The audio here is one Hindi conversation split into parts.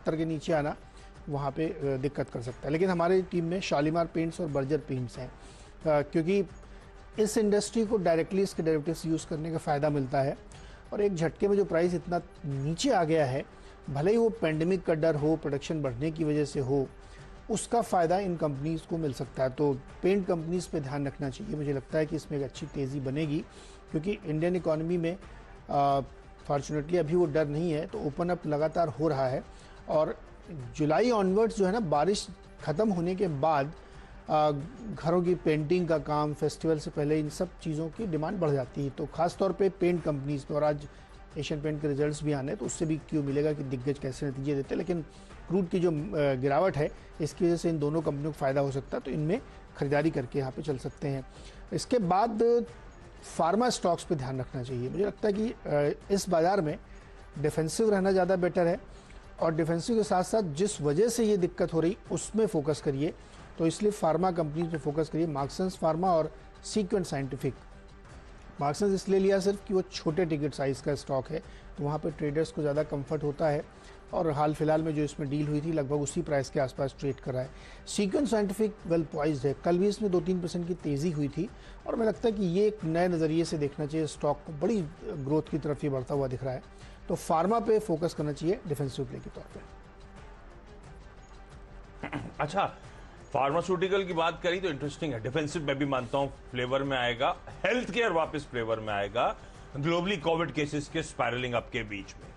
70 के नीचे आना वहाँ पे दिक्कत कर सकता है। लेकिन हमारी टीम में शालीमार पेंट्स और बर्जर पेंट्स हैं, क्योंकि इस इंडस्ट्री को डायरेक्टली इसके डेरिवेटिव्स यूज़ करने का फ़ायदा मिलता है। और एक झटके में जो प्राइस इतना नीचे आ गया है, भले ही वो पेंडेमिक का डर हो, प्रोडक्शन बढ़ने की वजह से हो, उसका फ़ायदा इन कंपनीज़ को मिल सकता है। तो पेंट कंपनीज़ पे ध्यान रखना चाहिए। मुझे लगता है कि इसमें एक अच्छी तेज़ी बनेगी, क्योंकि इंडियन इकॉनमी में फॉर्चुनेटली अभी वो डर नहीं है, तो ओपन अप लगातार हो रहा है। और जुलाई ऑनवर्ड्स जो है ना, बारिश ख़त्म होने के बाद घरों की पेंटिंग का काम, फेस्टिवल से पहले इन सब चीज़ों की डिमांड बढ़ जाती है। तो ख़ास तौर पे पेंट कंपनीज़ में, और आज एशियन पेंट के रिजल्ट्स भी आने, तो उससे भी क्यों मिलेगा कि दिग्गज कैसे नतीजे देते हैं। लेकिन क्रूड की जो गिरावट है, इसकी वजह से इन दोनों कंपनियों को फ़ायदा हो सकता है, तो इनमें खरीदारी करके यहाँ पे चल सकते हैं। इसके बाद फार्मा स्टॉक्स पे ध्यान रखना चाहिए। मुझे लगता है कि इस बाज़ार में डिफेंसिव रहना ज़्यादा बेटर है, और डिफेंसिव के साथ साथ जिस वजह से ये दिक्कत हो रही उसमें फोकस करिए। तो इसलिए फार्मा कंपनीज पे फोकस करिए, मार्क्सन्स फार्मा और सीक्वेंट साइंटिफिक। मार्क्सन्स इसलिए लिया सिर्फ कि वो छोटे टिकट साइज़ का स्टॉक है, तो वहाँ पे ट्रेडर्स को ज़्यादा कंफर्ट होता है, और हाल फिलहाल में जो इसमें डील हुई थी लगभग उसी प्राइस के आसपास ट्रेड कर रहा है। सीक्वेंट साइंटिफिक वेल पॉइज्ड है, कल भी इसमें 2-3% की तेज़ी हुई थी, और मुझे लगता है कि ये एक नए नज़रिए से देखना चाहिए स्टॉक को, बड़ी ग्रोथ की तरफ ये बढ़ता हुआ दिख रहा है। तो फार्मा पे फोकस करना चाहिए डिफेंसिव प्ले के तौर पे। अच्छा, फार्मास्यूटिकल की बात करी तो इंटरेस्टिंग है, डिफेंसिव मैं भी मानता हूं फ्लेवर में आएगा, हेल्थ केयर वापस फ्लेवर में आएगा, ग्लोबली कोविड केसेस के स्पायरलिंग अप के बीच में।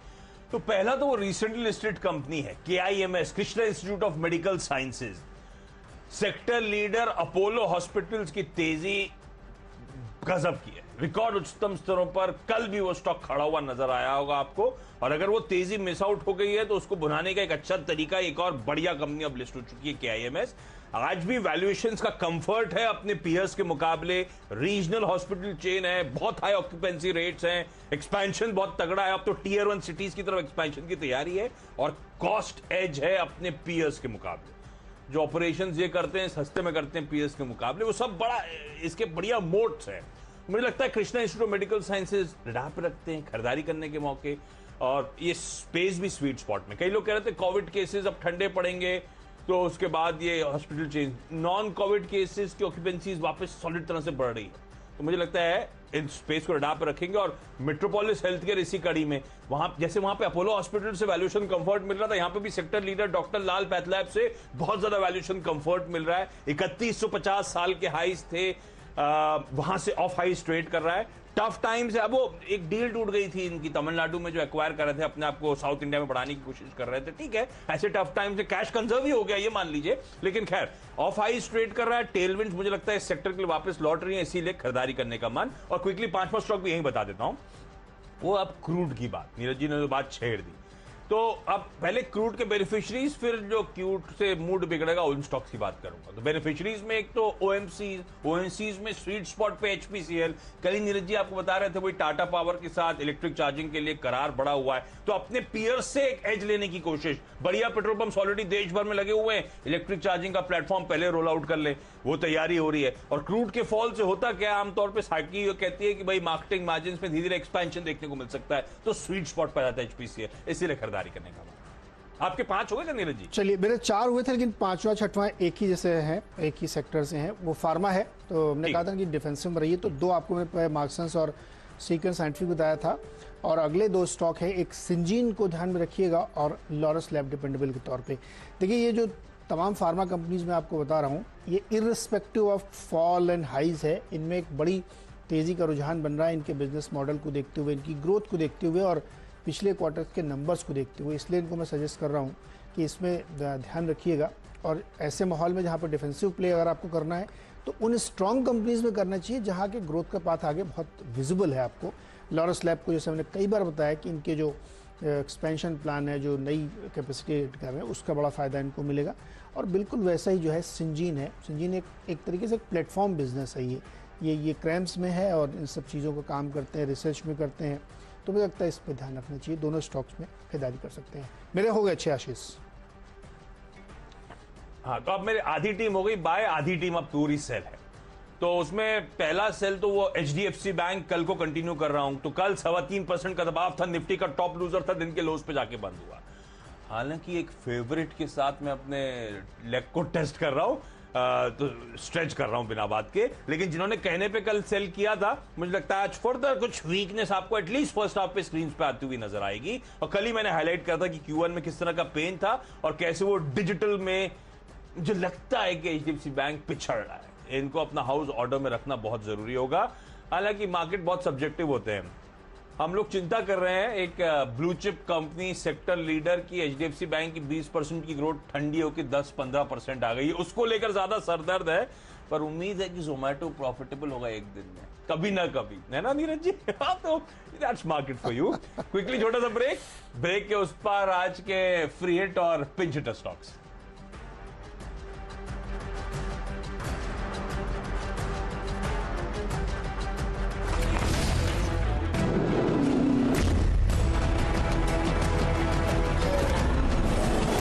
तो पहला तो वो रिसेंटली लिस्टेड कंपनी है KIMS, Krishna institute of medical sciences, sector leader Apollo hospitals की तेजी गजब की है, रिकॉर्ड उच्चतम स्तरों पर। कल भी वो स्टॉक खड़ा हुआ नजर आया होगा आपको, और अगर वो तेजी मिस आउट हो गई है तो उसको भुनाने का एक अच्छा तरीका, एक और बढ़िया कंपनी अब लिस्ट हो चुकी है KIMS। आज भी वैल्यूएशंस का कंफर्ट है अपने पीयर्स के मुकाबले, रीजनल हॉस्पिटल चेन है, बहुत हाई ऑक्यूपेंसी रेट्स हैं, एक्सपेंशन बहुत तगड़ा है, अब तो टियर 1 सिटीज की तरफ एक्सपेंशन की तैयारी है, और कॉस्ट एज है अपने पीयर्स के मुकाबले। जो ऑपरेशंस ये करते हैं सस्ते में करते हैं पीएस के मुकाबले, वो सब बड़ा इसके बढ़िया मोड्स हैं। मुझे लगता है Krishna institute of medical sciences राह पे रखते हैं खरीदारी करने के मौके, और ये स्पेस भी स्वीट स्पॉट में। कई लोग कह रहे थे कोविड केसेस अब ठंडे पड़ेंगे तो उसके बाद ये hospital change, non Covid cases की ऑक्यूपेंसीज वापस सॉलिड तरह से बढ़ रही है। तो मुझे लगता है इन स्पेस को रडार पर रखेंगे, और मेट्रोपोलिस हेल्थ केयर इसी कड़ी में, वहां जैसे वहां पे अपोलो हॉस्पिटल से वैल्यूएशन कंफर्ट मिल रहा था, यहां पे भी सेक्टर लीडर डॉक्टर लाल पैथलैब से बहुत ज्यादा वैल्यूएशन कंफर्ट मिल रहा है। 3150 साल के हाईज थे, वहां से ऑफ हाईज ट्रेड कर रहा है। टफ टाइम्स है, अब वो एक डील टूट गई थी इनकी तमिलनाडु में, जो एक्वायर कर रहे थे, अपने आप को साउथ इंडिया में बढ़ाने की कोशिश कर रहे थे। ठीक है, ऐसे टफ टाइम्स में कैश कंजर्व ही हो गया ये मान लीजिए, लेकिन खैर ऑफ हाईज ट्रेड कर रहा है। टेलविंड्स मुझे लगता है इस सेक्टर के लिए वापस लौट रही है, इसीलिए खरीदारी करने का मन। और क्विकली 5वां स्टॉक भी यही बता देता हूं, वो अब क्रूड की बात, नीरज जी ने जो बात छेड़ दी, तो अब पहले क्रूड के बेनिफिशियरीज, फिर जो क्रूड से मूड बिगड़ेगा उन स्टॉक्स की बात करूंगा। तो बेनिफिशियरीज में एक तो ओएमसीज में स्वीट स्पॉट पे HPCL, कल ही नीरज जी आपको बता रहे थे, वही टाटा पावर के साथ इलेक्ट्रिक चार्जिंग के लिए करार बढ़ा हुआ है, तो अपने पीयर्स से एक एज लेने की कोशिश। बढ़िया पेट्रोल पंप्स ऑलरेडी देश भर में लगे हुए हैं, इलेक्ट्रिक चार्जिंग का प्लेटफॉर्म पहले रोल आउट कर ले, वो तैयारी हो रही है। और क्रूड के फॉल से होता क्या, आमतौर पर साइकी कहती है कि भाई मार्केटिंग मार्जिन में धीरे धीरे एक्सपेंशन देखने को मिल सकता है, तो स्वीट स्पॉट पर जाता है HPCL, इसीलिए खरीदारी करने का। आपके 5 हो गए क्या नीरज जी? चलिए, मेरे 4 हुए थे, लेकिन 5वां 6वां एक ही जैसे हैं, एक ही सेक्टर से हैं, वो फार्मा है। तो हमने कहा था कि डिफेंसिव में रहिए, तो 2 आपको मैं मार्क्सन्स और सीक्वेंस साइंटिफिक बताया था, और अगले 2 स्टॉक है, एक सिंजीन को ध्यान में रखिएगा, और लॉरस लैब डिपेंडेबल के तौर पे। देखिए, ये जो तमाम फार्मा कंपनीज में आपको बता रहा हूँ, ये irrespective of fall and highs है, इनमें एक बड़ी तेज़ी का रुझान बन रहा है इनके बिजनेस मॉडल को देखते हुए, इनकी ग्रोथ को देखते हुए, और पिछले क्वार्टर के नंबर्स को देखते हुए। इसलिए इनको मैं सजेस्ट कर रहा हूँ कि इसमें ध्यान रखिएगा। और ऐसे माहौल में जहाँ पर डिफेंसिव प्ले अगर आपको करना है, तो उन स्ट्रॉन्ग कंपनीज में करना चाहिए जहाँ के ग्रोथ का पाथ आगे बहुत विजिबल है आपको। लॉरस लैब को जैसे हमने कई बार बताया कि इनके जो एक्सपेंशन प्लान है, जो नई कैपेसिटी एड कर रहे हैं, उसका बड़ा फ़ायदा इनको मिलेगा। और बिल्कुल वैसा ही जो है सिंजीन है, सिंजीन एक तरीके से एक प्लेटफॉर्म बिजनेस है। ये क्रैम्स में है और इन सब चीज़ों का काम करते हैं, रिसर्च में करते हैं, तो मुझे लगता है इस पर ध्यान रखना चाहिए। दोनों स्टॉक्स में खरीदारी कर सकते हैं। मेरे हो गए 6 आशीष। हाँ, तो अब मेरी आधी टीम हो गई बाय, आधी टीम अब पूरी सेल है। तो उसमें पहला सेल तो वो HDFC बैंक कल को कंटिन्यू कर रहा हूं। तो कल 3.25% का दबाव था, निफ्टी का टॉप लूजर था, दिन के लोज पे जाके बंद हुआ। हालांकि एक फेवरेट के साथ मैं अपने लेग को टेस्ट कर रहा हूं, तो स्ट्रेच कर रहा हूं बिना बात के, लेकिन जिन्होंने कहने पे कल सेल किया था, मुझे लगता है आज फर्दर कुछ वीकनेस आपको एटलीस्ट फर्स्ट हाफ पे स्क्रीन पे आती हुई नजर आएगी। और कल ही मैंने हाईलाइट किया था कि Q1 में किस तरह का पेन था और कैसे वो डिजिटल में मुझे लगता है कि HDFC बैंक पिछड़ रहा है। इनको अपना हाउस ऑर्डर में रखना बहुत जरूरी होगा। हालांकि मार्केट बहुत सब्जेक्टिव होते हैं। हम लोग चिंता कर रहे हैं एक blue chip company sector leader की HDFC बैंक की 20% की ग्रोथ ठंडी होकर 10-15% आ गई है, उसको लेकर ज्यादा सरदर्द है। पर उम्मीद है कि जोमेटो प्रॉफिटेबल होगा एक दिन में, कभी ना कभी, है ना नीरज जी? तो that's market for you. Quickly छोटा सा ब्रेक के उस पार आज के फ्री हिट और पिंच हिटर स्टॉक्स।